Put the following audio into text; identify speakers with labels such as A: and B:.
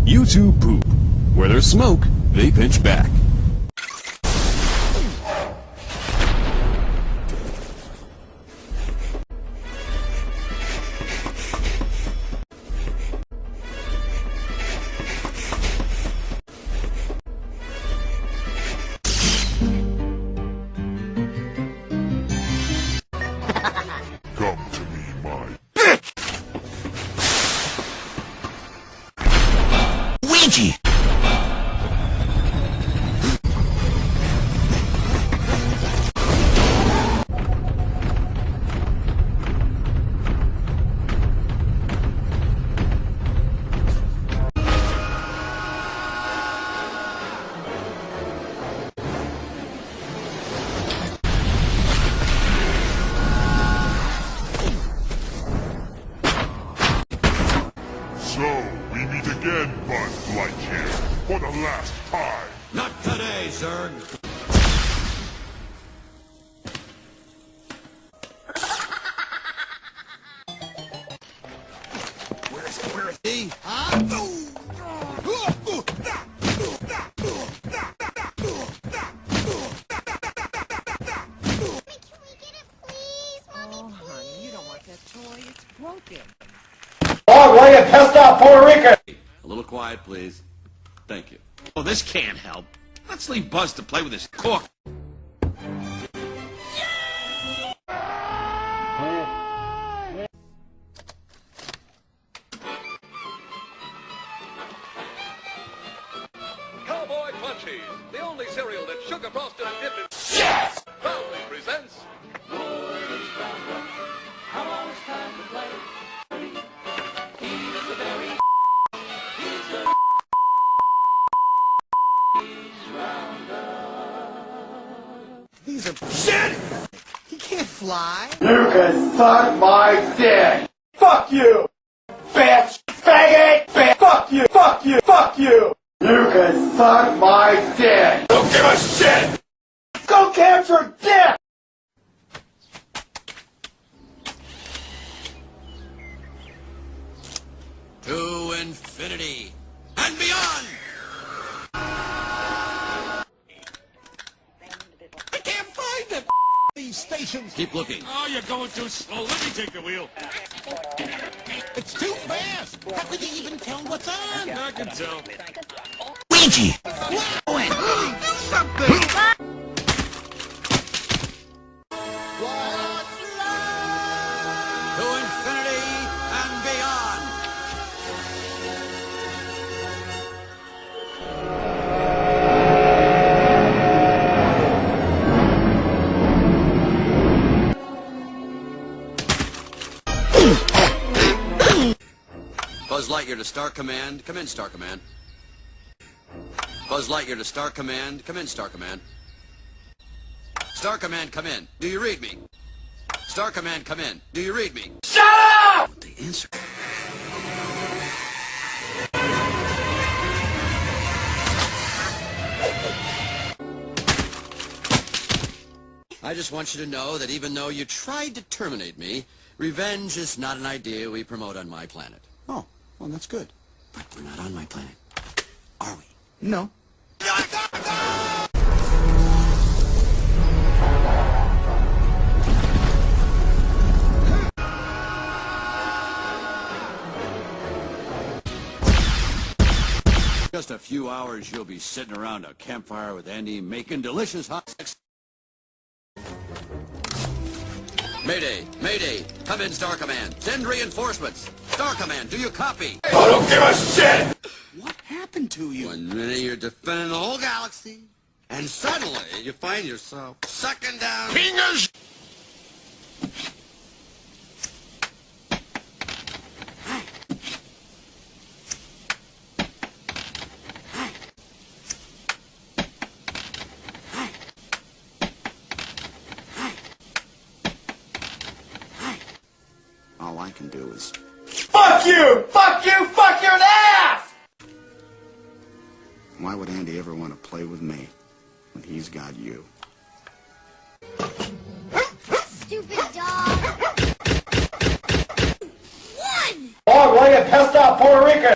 A: You two poop. Where there's smoke, they pinch back.
B: Come to me, my bitch!
C: Ouija!
B: So, we meet again, Buzz Lightyear, for the last time.
C: Not today, Zurg. Where is he? Huh?
D: Oh, why you pissed off Puerto Rican?
C: A little quiet, please. Thank you. Oh, this can't help. Let's leave Buzz to play with his cork.
E: Cowboy Crunchies, the only cereal that's sugar frosted and dipped in. Yes! Proudly presents.
C: These are shit! He can't fly.
D: You can suck my dick. Fuck you, bitch, faggot, bitch. Fuck you, fuck you, fuck you. You can suck my dick. Don't give a shit. Go capture dick.
C: To infinity and beyond! I can't find them! These stations! Keep looking.
F: Oh, you're going too slow. Let me take the wheel.
C: It's too fast! How could you even tell what's on?
F: I can tell.
C: Ouija! Wow! Do something! To infinity and beyond! Buzz Lightyear to Star Command. Come in, Star Command. Buzz Lightyear to Star Command. Come in, Star Command. Star Command, come in. Do you read me? Star Command, come in. Do you read me?
D: Shut up!
C: What the answer? I just want you to know that even though you tried to terminate me, revenge is not an idea we promote on my planet. Oh, well, that's good. But we're not on my planet, are we? No. Just a few hours, you'll be sitting around a campfire with Andy making delicious hot sex. Mayday! Mayday! Come in, Star Command. Send reinforcements. Star Command, do you copy?
D: I don't give a shit.
C: What happened to you? One minute you're defending the whole galaxy, and suddenly you find yourself sucking down fingers. All I can do is...
D: Fuck you! Fuck you! Fuck your ass!
C: Why would Andy ever want to play with me when he's got you?
G: Stupid dog. One!
D: Oh, why you pissed off Puerto Rican?